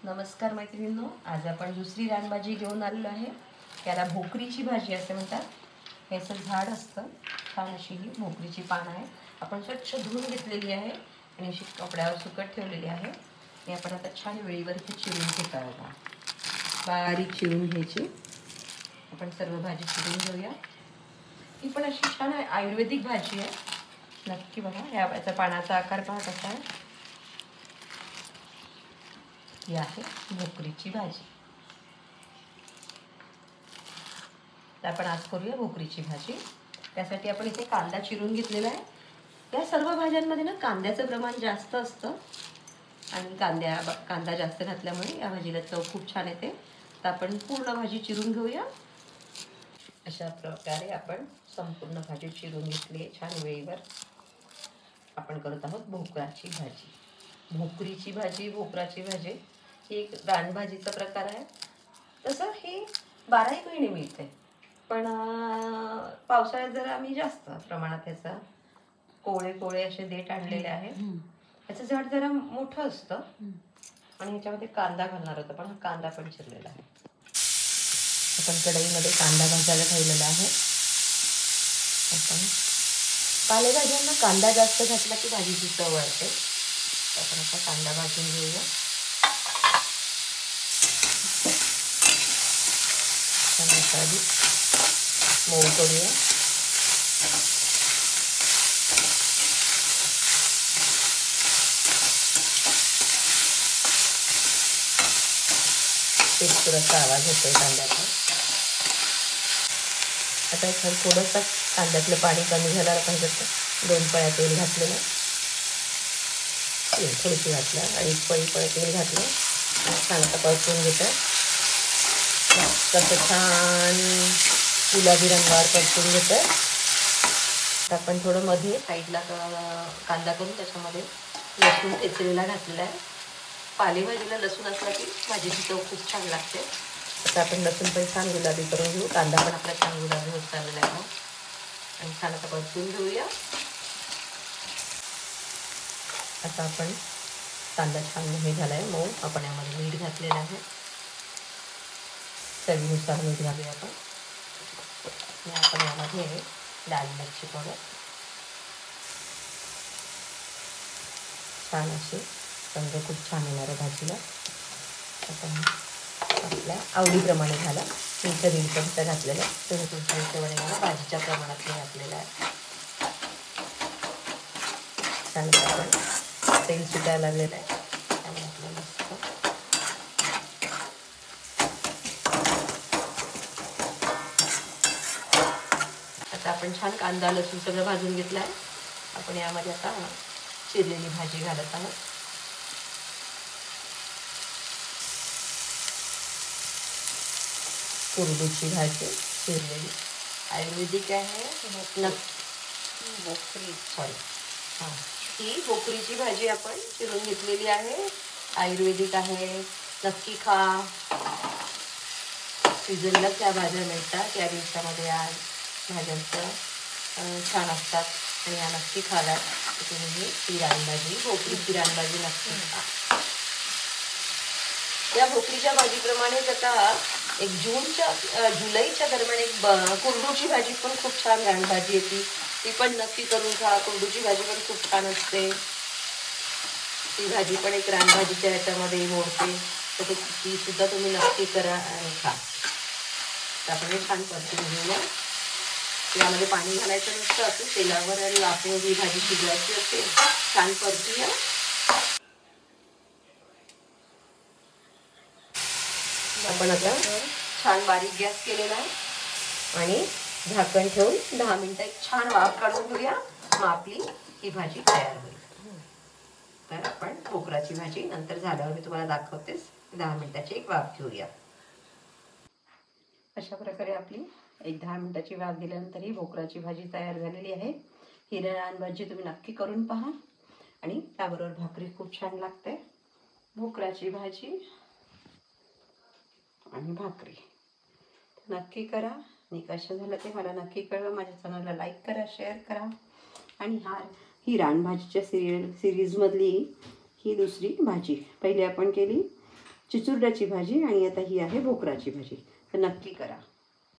नमस्कार मैत्रिणींनो, आज आपण दुसरी रानभाजी घेऊन आलेलो आहे. त्याला भोकरीची भाजी असे म्हणतात. हे असं झाड असतं, छान अशी ही भोकरीची पानं आहे. आपण स्वच्छ धुवून घेतलेली आहे आणि अशी कपड्यावर सुकत ठेवलेली आहे. आणि आपण आता छान वेळीवर ती चिरून घेत आहोत. बारीक चिरून घ्यायची. आपण सर्व भाजी चिरून घेऊया. ही पण अशी छान आयुर्वेदिक भाजी आहे. नक्की बघा. याचा पानाचा आकार पहा कसा आहे. ही आहे भोकरीची भाजी. तर आपण आज करूया भोकरीची भाजी. त्यासाठी आपण इथे कांदा चिरून घेतलेला आहे. या सर्व भाज्यांमध्ये ना कांद्याचं प्रमाण जास्त असतं आणि कांदा जास्त घातल्यामुळे या भाजीला चव खूप छान येते. तर आपण पूर्ण भाजी चिरून घेऊया. अशा प्रकारे आपण संपूर्ण भाजी चिरून घेतली आहे छान वेळीवर. आपण करत आहोत भोकराची भाजी. भोकरीची भाजी, भोकराची भाजी ही एक रानभाजीचा प्रकार आहे. तसं हे 12ही महिने मिळते, पण पावसाळ्यात जरा आम्ही जास्त प्रमाणात ह्याचा कोळे असे देठ आणलेले आहेत. ह्याचं झाड जरा मोठं असतं आणि ह्याच्यामध्ये कांदा घालणार होता, पण हा कांदा पण चिरलेला आहे. आपण कढईमध्ये कांदा भाजायला ठेवलेला आहे. आपण पालेभाज्यांना कांदा जास्त घातला की भाजीची चव वाढते. आपण आता कांदा भाजून घेऊया. आधी मऊ करूया. एक थोडासा आवाज होतोय कांद्याचा. आता थोडंसं कांद्यातलं पाणी कमी झालं पाहिजे. 2 पळ्या तेल घातलेलं, थोडीशी घातलं, 2 पळी तेल घातलं. छान आता परतून घेतं. तसं छान गुलाबी रंगावर परतून घेतं. आपण थोडं मध्ये साईडला कांदा करून त्याच्यामध्ये लसूण ठेचलेला घातलेला आहे. पालेभाजीला लसूण असला की भाजीची चव खूप छान लागते. आता आपण लसूण पण छान गुलाबी करून घेऊ. कांदा पण आपला छान गुलाबी होत चाललेला आहे आणि छान आता परतून घेऊया. आता आपण कांदा छान हे झाला आहे मऊ. आपण यामध्ये मीठ घातलेलं आहे. चवीनुसार मीठ घालूया आपण. आणि आपण यामध्ये लाल मिरची पावडर, छान असे रंग खूप छान येणार आहे भाजीला. आपण आपल्या आवडीप्रमाणे घाला. 1 ते 1.5 चमचा घातलेला आहे. तुम्ही तुमच्या हिशोबाने घाला. भाजीच्या प्रमाणात घातलेलं आहे. छान आपण तेल सुटायला लागलेलं आहे. त्यामुळे आपलं मस्त आता आपण छान कांदा लसूण सगळं भाजून घेतलं आहे. आपण यामध्ये आता चिरलेली भाजी घालत आहोत. कुरडूची भाजी चिरलेली, आयुर्वेदिक आहे. ही भोकरीची भाजी आपण चिरून घेतलेली आहे. आयुर्वेदिक आहे. नक्की खा. सीझनला त्या भाज्या मिळतात. या दिवसामध्ये आज भाज्यांचं छान असतात आणि या नक्की खाला. तुम्ही ही रानभाजी, भोकरीची रानभाजी नक्की खा. या भोकरीच्या भाजीप्रमाणेच आता एक जुलैच्या दरम्यान एक कुरडूची भाजी पण खूप छान रानभाजी येते. ती पण नक्की करून खा. कुरडूची भाजी पण खूप छान असते. ती भाजी पण एक रानभाजीच्या ह्याच्यामध्ये मोडते. तर ती सुद्धा तुम्ही नक्की करा आणि खा. तर आपण हे छान परतून घेऊया. यामध्ये पाणी घालायचं नसतं. असं तेलावर आणि वाफेवर ही भाजी शिजवायची असते. छान परतूया. आपण आता छान बारीक गॅस केलेला आहे आणि झाकण ठेवून 10 मिनिटं एक छान वाफ काढून घेऊया. मग आपली ही भाजी तयार होईल. तर आपण भोकराची भाजी नंतर झाल्यावर मी तुम्हाला दाखवतेच. 10 मिनिटाची एक वाफ घेऊया. अशा प्रकारे आपली एक 10 मिनिटाची वाफ दिल्यानंतर ही भोकराची भाजी तयार झालेली आहे. ही रानभाजी तुम्ही नक्की करून पहा आणि त्याबरोबर भाकरी खूप छान लागते. भोकराची भाजी आणि भाकरी नक्की करा. आणि कसं झालं ते मला नक्की कळवा. माझ्या चॅनलला लाईक करा, शेअर करा. आणि ही रानभाजीच्या सिरीजमधली ही दुसरी भाजी. पहिली आपण केली चिचुरड्याची भाजी आणि आता ही आहे भोकराची भाजी. तर नक्की करा.